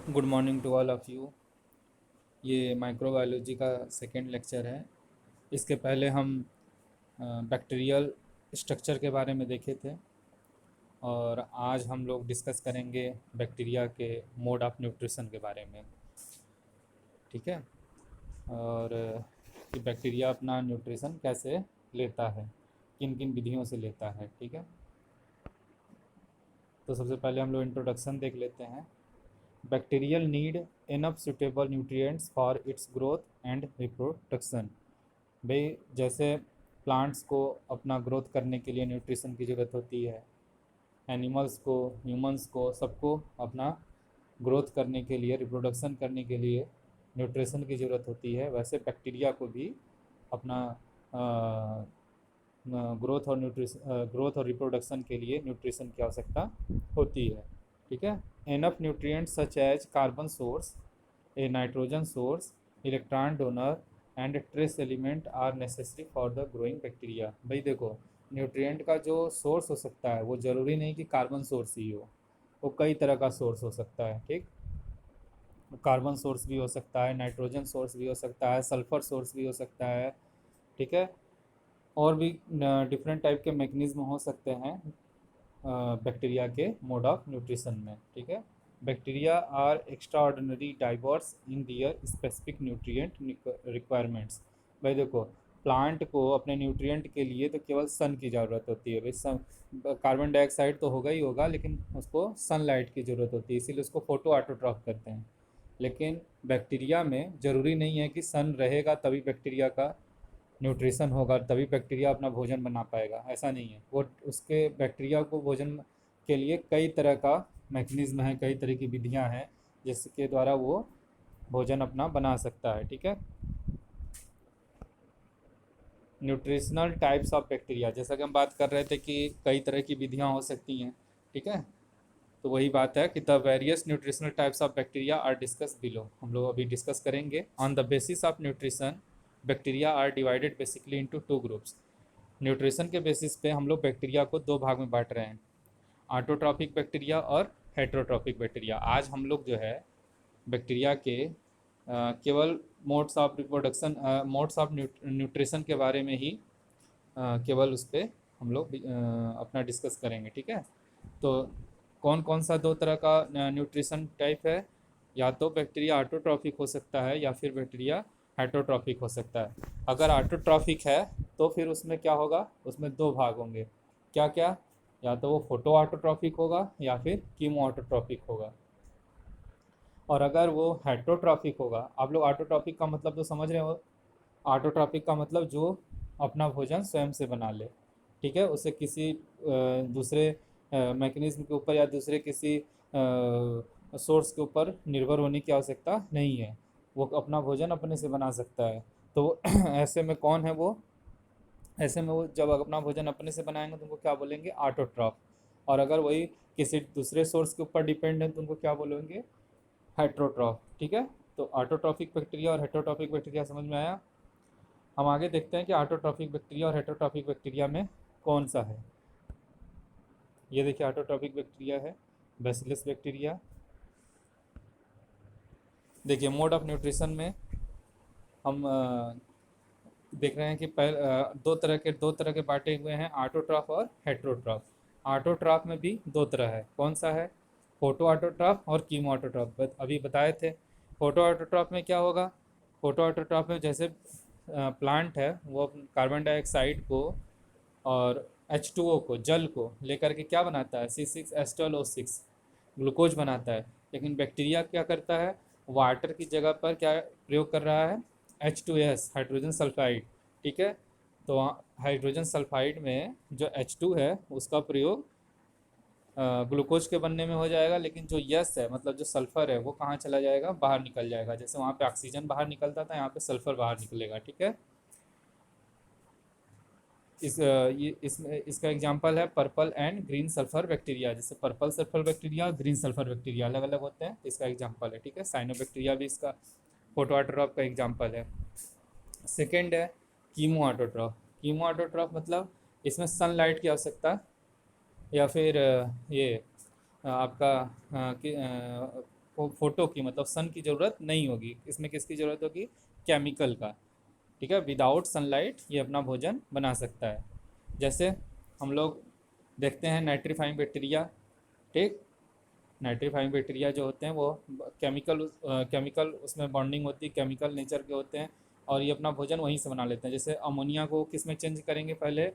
Good morning to all of you. ये microbiology का second lecture है। इसके पहले हम बैक्टीरियल स्ट्रक्चर के बारे में देखे थे और आज हम लोग डिस्कस करेंगे बैक्टीरिया के मोड ऑफ न्यूट्रिशन के बारे में। ठीक है। और कि बैक्टीरिया अपना न्यूट्रिशन कैसे लेता है, किन किन विधियों से लेता है। ठीक है। तो सबसे पहले हम लोग इंट्रोडक्शन देख लेते हैं। Bacterial need enough suitable nutrients for its growth and reproduction. भाई जैसे प्लांट्स को अपना ग्रोथ करने के लिए न्यूट्रिशन की ज़रूरत होती है, एनिमल्स को, ह्यूमंस को, सबको अपना ग्रोथ करने के लिए, रिप्रोडक्शन करने के लिए न्यूट्रिशन की ज़रूरत होती है। वैसे बैक्टीरिया को भी अपना ग्रोथ और रिप्रोडक्शन के लिए न्यूट्रिशन की आवश्यकता होती है। ठीक है। Enough nutrients such as carbon source, a nitrogen source, electron donor and trace element are necessary for the growing bacteria. भाई देखो, न्यूट्रिएंट का जो सोर्स हो सकता है वो ज़रूरी नहीं कि कार्बन सोर्स ही हो, वो कई तरह का सोर्स हो सकता है। ठीक, कार्बन सोर्स भी हो सकता है, नाइट्रोजन सोर्स भी हो सकता है, सल्फर सोर्स भी हो सकता है। ठीक है। और भी डिफरेंट टाइप के मैकेनिज्म हो सकते हैं बैक्टीरिया के मोड ऑफ न्यूट्रिशन में। ठीक है। Bacteria are extra ordinary diverse in their specific nutrient requirements. भाई देखो, प्लांट को अपने न्यूट्रिएंट के लिए तो केवल सन की ज़रूरत होती है। भाई सन, कार्बन डाइऑक्साइड तो होगा ही होगा, लेकिन उसको सनलाइट की ज़रूरत होती है, इसीलिए उसको फोटो ऑटोट्रॉफ करते हैं। लेकिन बैक्टीरिया में ज़रूरी नहीं है कि सन रहेगा तभी बैक्टीरिया का न्यूट्रिशन होगा, तभी बैक्टीरिया अपना भोजन बना पाएगा, ऐसा नहीं है। वो उसके बैक्टीरिया को भोजन के लिए कई तरह का मैकेनिज्म है, कई तरह की विधियां हैं जिसके द्वारा वो भोजन अपना बना सकता है। ठीक है। न्यूट्रिशनल टाइप्स ऑफ बैक्टीरिया, जैसा कि हम बात कर रहे थे कि कई तरह की विधियां हो सकती हैं। ठीक है। तो वही बात है कि the various nutritional types of bacteria are discuss below. हम लोग अभी डिस्कस करेंगे। On the basis of nutrition bacteria are divided basically into two groups. Nutrition के बेसिस पे हम लोग बैक्टीरिया को दो भाग में बांट रहे हैं, ऑटोट्रॉफिक बैक्टीरिया और हेट्रोट्रॉफिक बैक्टीरिया। आज हम लोग जो है बैक्टीरिया के केवल modes of reproduction, modes of nutrition के बारे में ही केवल उस पर हम लोग अपना डिस्कस करेंगे। ठीक है। तो कौन कौन सा दो तरह का न्यूट्रिशन टाइप है? या तो बैक्टीरिया ऑटोट्रॉफिक हो सकता है या फिर बैक्टीरिया हेटरोट्रॉफिक हो सकता है। अगर ऑटोट्रॉफिक है तो फिर उसमें क्या होगा, उसमें दो भाग होंगे। क्या क्या? या तो वो फोटो ऑटोट्रॉफिक होगा या फिर कीमो ऑटोट्रॉफिक होगा। और अगर वो हेटरोट्रॉफिक होगा, आप लोग ऑटोट्रॉफिक का मतलब तो समझ रहे हो। ऑटोट्रॉफिक का मतलब जो अपना भोजन स्वयं से बना ले। ठीक है। उसे किसी दूसरे मैकेनिज्म के ऊपर या दूसरे किसी सोर्स के ऊपर निर्भर होने की आवश्यकता नहीं है, वो अपना भोजन अपने से बना सकता है। तो ऐसे में कौन है वो? ऐसे में वो जब अपना भोजन अपने से बनाएंगे तो उनको क्या बोलेंगे? ऑटोट्रॉफ। और अगर वही किसी दूसरे सोर्स के ऊपर डिपेंड है तो उनको क्या बोलेंगे? हेट्रोट्रॉफ। ठीक है। तो ऑटोट्रॉफिक बैक्टीरिया और हेटरोट्रॉफिक बैक्टीरिया समझ में आया। हम आगे देखते हैं कि ऑटोट्रॉफिक बैक्टीरिया और हेटरोट्रॉफिक बैक्टीरिया में कौन सा है। ये देखिए, ऑटोट्रॉफिक बैक्टीरिया है बैसिलस बैक्टीरिया। देखिए, मोड ऑफ न्यूट्रिशन में हम देख रहे हैं कि दो तरह के बांटे हुए हैं, ऑटोट्रॉफ और हेटरोट्रॉफ। ऑटोट्रॉफ में भी दो तरह है। कौन सा है? फोटो ऑटोट्रॉफ और कीमो ऑटोट्रॉफ। अभी बताए थे। फोटो ऑटोट्रॉफ में क्या होगा? फोटो ऑटोट्रॉफ में जैसे प्लांट है वो कार्बन डाइऑक्साइड को और H2O को, जल को लेकर के क्या बनाता है? C6H12O6 ग्लूकोज बनाता है। लेकिन बैक्टीरिया क्या करता है? वाटर की जगह पर क्या प्रयोग कर रहा है? H2S, hydrogen sulphide. ठीक है। तो हाइड्रोजन सल्फाइड में जो H2 है उसका प्रयोग ग्लूकोज के बनने में हो जाएगा, लेकिन जो यस है मतलब जो सल्फ़र है वो कहाँ चला जाएगा? बाहर निकल जाएगा। जैसे वहाँ पे ऑक्सीजन बाहर निकलता था, यहाँ पे सल्फ़र बाहर निकलेगा। ठीक है। ये इसमें इसका एग्जांपल है purple and green sulphur bacteria. जैसे पर्पल सल्फर बैक्टीरिया और ग्रीन सल्फर बैक्टीरिया अलग अलग होते हैं, इसका एग्जांपल है। ठीक है। साइनोबैक्टीरिया भी इसका फोटो ऑटोट्रॉफ का एग्जांपल है। सेकेंड है कीमो ऑटोट्रॉफ। कीमो ऑटोट्रॉफ मतलब इसमें सनलाइट की आवश्यकता या फिर ये आपका फोटो की मतलब सन की ज़रूरत नहीं होगी, इसमें किसकी ज़रूरत होगी, केमिकल का। ठीक है, विदाउट सनलाइट ये अपना भोजन बना सकता है। जैसे हम लोग देखते हैं नाइट्रीफाइंग बैक्टीरिया, ठीक, नाइट्रीफाइंग बैक्टीरिया जो होते हैं वो केमिकल उसमें बॉन्डिंग होती है, केमिकल नेचर के होते हैं और ये अपना भोजन वहीं से बना लेते हैं। जैसे अमोनिया को किस में चेंज करेंगे, पहले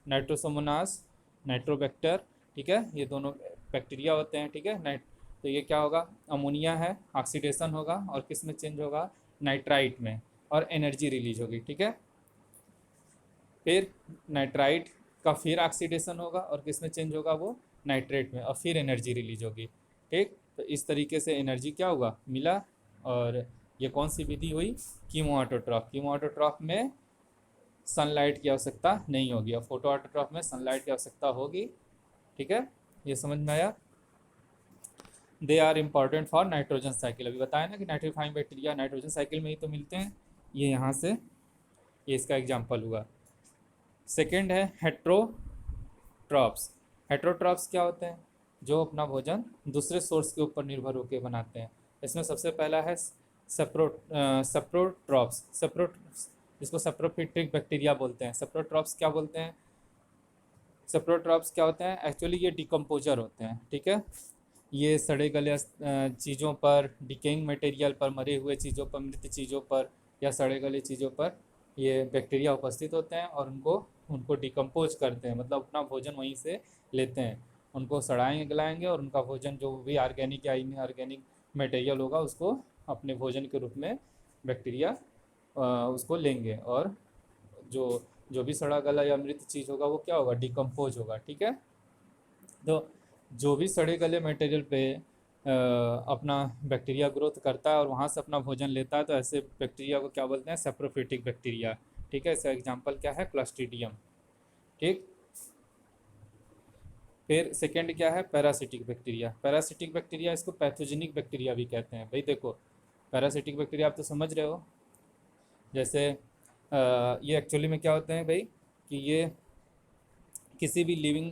नाइट्रोसोमोनास, नाइट्रोबैक्टर, ठीक है, ये दोनों बैक्टीरिया होते हैं। ठीक है, तो ये क्या होगा, अमोनिया है, ऑक्सीडेशन होगा और किस में चेंज होगा, नाइट्राइट में, और एनर्जी रिलीज होगी। ठीक है, फिर नाइट्राइट का फिर ऑक्सीडेशन होगा और किस में चेंज होगा, वो नाइट्रेट में, और फिर एनर्जी रिलीज होगी। ठीक, तो इस तरीके से एनर्जी क्या होगा, मिला। और ये कौन सी विधि हुई, कीमो ऑटोट्रॉफ। कीमो ऑटोट्रॉफ में सनलाइट की आवश्यकता नहीं होगी और फोटो ऑटोट्रॉफ में सनलाइट की आवश्यकता होगी। ठीक है, ये समझ में आया। They are important for nitrogen cycle, अभी बताया ना कि नाइट्रीफाइंग बैक्टीरिया नाइट्रोजन साइकिल में ही तो मिलते हैं, ये यहाँ से, ये इसका एग्जाम्पल हुआ। सेकेंड है हेट्रोट्रॉप्स। हेट्रोट्रॉप्स क्या होते हैं, जो अपना भोजन दूसरे सोर्स के ऊपर निर्भर होकर बनाते हैं। इसमें सबसे पहला है सेप्रोट्रॉप्स। जिसको सेप्रोफिटिक बैक्टीरिया बोलते हैं। सेप्रोट्रॉप्स क्या बोलते हैं, सेप्रोट्रॉप्स क्या होते हैं, एक्चुअली ये डिकम्पोजर होते हैं। ठीक है, ये सड़े गले चीज़ों पर, डिकेइंग मटेरियल पर, मरे हुए चीज़ों पर, मृत चीज़ों पर या सड़े गले चीज़ों पर ये बैक्टीरिया उपस्थित होते हैं और उनको उनको डिकम्पोज करते हैं, मतलब अपना भोजन वहीं से लेते हैं। उनको सड़ाएंगे गलाएंगे और उनका भोजन जो भी ऑर्गेनिक या इनऑर्गेनिक मटेरियल होगा उसको अपने भोजन के रूप में बैक्टीरिया उसको लेंगे और जो जो भी सड़ा गला या मृत चीज़ होगा वो क्या होगा, डिकम्पोज होगा। ठीक है, तो जो भी सड़े गले मटेरियल पे अपना बैक्टीरिया ग्रोथ करता है और वहाँ से अपना भोजन लेता है, तो ऐसे बैक्टीरिया को क्या बोलते हैं, सेप्रोफिटिक बैक्टीरिया। ठीक है, इसका एग्जांपल क्या है, क्लस्ट्रीडियम। ठीक, फिर सेकंड क्या है, पैरासिटिक बैक्टीरिया। पैरासिटिक बैक्टीरिया, इसको पैथोजेनिक बैक्टीरिया भी कहते हैं। भाई देखो, पैरासिटिक बैक्टीरिया आप तो समझ रहे हो, जैसे ये एक्चुअली में क्या होते हैं भाई, कि ये किसी भी लिविंग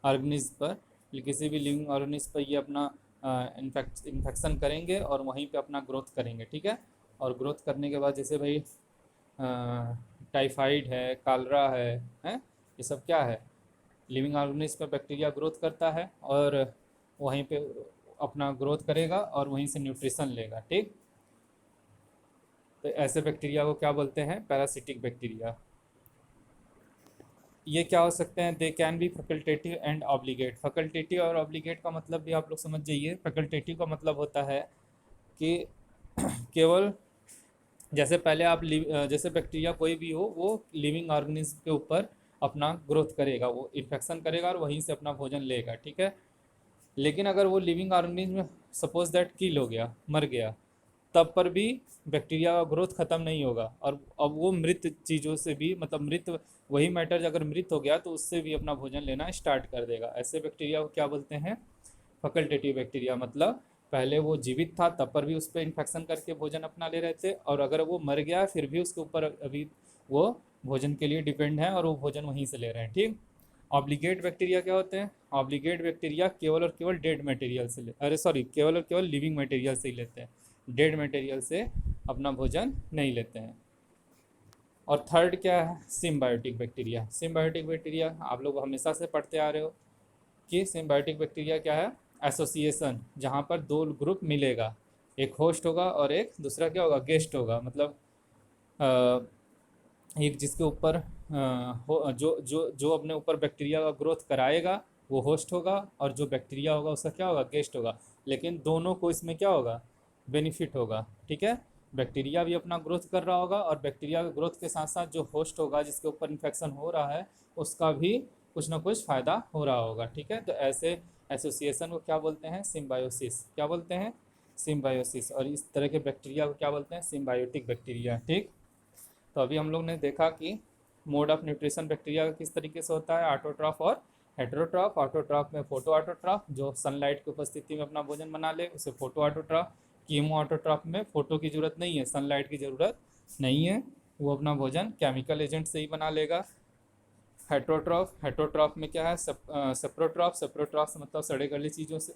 ऑर्गेनिज्म पर, किसी भी लिविंग ऑर्गेनिज्म पर ये अपना इन्फेक्शन करेंगे और वहीं पे अपना ग्रोथ करेंगे। ठीक है, और ग्रोथ करने के बाद जैसे भाई टाइफाइड है, कालरा है, हैं, ये सब क्या है, लिविंग ऑर्गेनिज्म पर बैक्टीरिया ग्रोथ करता है और वहीं पे अपना ग्रोथ करेगा और वहीं से न्यूट्रिशन लेगा। ठीक, तो ऐसे बैक्टीरिया को क्या बोलते हैं, पैरासिटिक बैक्टीरिया। ये क्या हो सकते हैं, they can be facultative and obligate. Facultative और ऑब्लिगेट का मतलब भी आप लोग समझ जाइए। फैकल्टेटिव का मतलब होता है कि केवल जैसे पहले आप जैसे बैक्टीरिया कोई भी हो वो लिविंग ऑर्गेनिज्म के ऊपर अपना ग्रोथ करेगा, वो इन्फेक्शन करेगा और वहीं से अपना भोजन लेगा। ठीक है, लेकिन अगर वो living organism suppose that kill हो गया, मर गया, तब पर भी बैक्टीरिया का ग्रोथ खत्म नहीं होगा और अब वो मृत चीज़ों से भी, मतलब मृत वही मैटर अगर मृत हो गया तो उससे भी अपना भोजन लेना स्टार्ट कर देगा। ऐसे बैक्टीरिया को क्या बोलते हैं, फैकल्टेटिव बैक्टीरिया। मतलब पहले वो जीवित था तब पर भी उस पर इन्फेक्शन करके भोजन अपना ले रहे थे, और अगर वो मर गया फिर भी उसके ऊपर अभी वो भोजन के लिए डिपेंड है और वो भोजन वहीं से ले रहे हैं। ठीक, ऑब्लिगेट बैक्टीरिया क्या होते हैं, ऑब्लिगेट बैक्टीरिया केवल और केवल डेड मटेरियल से केवल और केवल लिविंग मटेरियल से ही लेते हैं, डेड मटेरियल से अपना भोजन नहीं लेते हैं। और थर्ड क्या है, सिम्बायोटिक बैक्टीरिया। सिम्बायोटिक बैक्टीरिया आप लोग हमेशा से पढ़ते आ रहे हो कि सिम्बायोटिक बैक्टीरिया क्या है, एसोसिएशन, जहाँ पर दो ग्रुप मिलेगा, एक होस्ट होगा और एक दूसरा क्या होगा, गेस्ट होगा। मतलब एक जिसके ऊपर जो जो जो अपने ऊपर बैक्टीरिया का ग्रोथ कराएगा वो होस्ट होगा और जो बैक्टीरिया होगा उसका क्या होगा, गेस्ट होगा। लेकिन दोनों को इसमें क्या होगा, बेनिफिट होगा। ठीक है, बैक्टीरिया भी अपना ग्रोथ कर रहा होगा और बैक्टीरिया के ग्रोथ के साथ साथ जो होस्ट होगा जिसके ऊपर इन्फेक्शन हो रहा है उसका भी कुछ ना कुछ फ़ायदा हो रहा होगा। ठीक है, तो ऐसे एसोसिएशन को क्या बोलते हैं, सिम्बायोसिस। क्या बोलते हैं, सिम्बायोसिस। और इस तरह के बैक्टीरिया को क्या बोलते हैं, सिम्बायोटिक बैक्टीरिया। ठीक, तो अभी हम लोग ने देखा कि मोड ऑफ न्यूट्रिशन बैक्टीरिया का किस तरीके से होता है, ऑटोट्रॉफ और हेटेरोट्रॉफ। ऑटोट्रॉफ में फोटो ऑटोट्रॉफ, जो सनलाइट की उपस्थिति में अपना भोजन बना ले उसे फोटो ऑटोट्रॉफ। कीमो ऑटोट्रॉफ में फोटो की ज़रूरत नहीं है, सनलाइट की ज़रूरत नहीं है, वो अपना भोजन केमिकल एजेंट से ही बना लेगा। हेटरोट्रॉफ में क्या है, सेप्रोट्रॉफ मतलब सड़े गले चीज़ों से,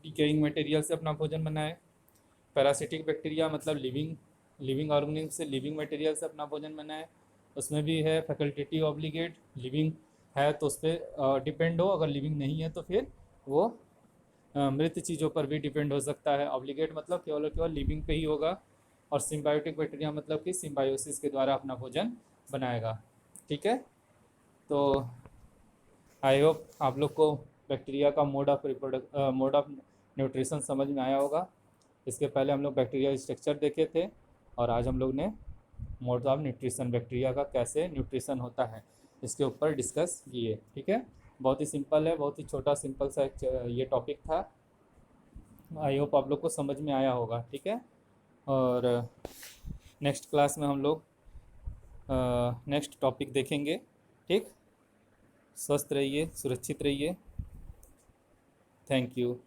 डिकेइंग मटेरियल से अपना भोजन बनाए। पैरासिटिक बैक्टीरिया मतलब लिविंग ऑर्गेनिज्म से, लिविंग मटेरियल से अपना भोजन बनाए। उसमें भी है फैकल्टेटिव ऑब्लिगेट, लिविंग है तो उस पर डिपेंड हो, अगर लिविंग नहीं है तो फिर वो मृत चीज़ों पर भी डिपेंड हो सकता है। ऑब्लिगेट मतलब केवल और केवल लिविंग पे ही होगा। और सिम्बायोटिक बैक्टीरिया मतलब कि सिम्बायोसिस के द्वारा अपना भोजन बनाएगा। ठीक है, तो आई होप आप लोग को बैक्टीरिया का मोड ऑफ न्यूट्रिशन समझ में आया होगा। इसके पहले हम लोग बैक्टीरिया स्ट्रक्चर देखे थे, और आज हम लोग ने मोड ऑफ न्यूट्रिशन, बैक्टीरिया का कैसे न्यूट्रिशन होता है, इसके ऊपर डिस्कस किए। ठीक है, बहुत ही सिंपल है, बहुत ही छोटा सिंपल सा ये टॉपिक था। आई होप आप लोग को समझ में आया होगा। ठीक है, और नेक्स्ट क्लास में हम लोग नेक्स्ट टॉपिक देखेंगे। ठीक, स्वस्थ रहिए, सुरक्षित रहिए। Thank you.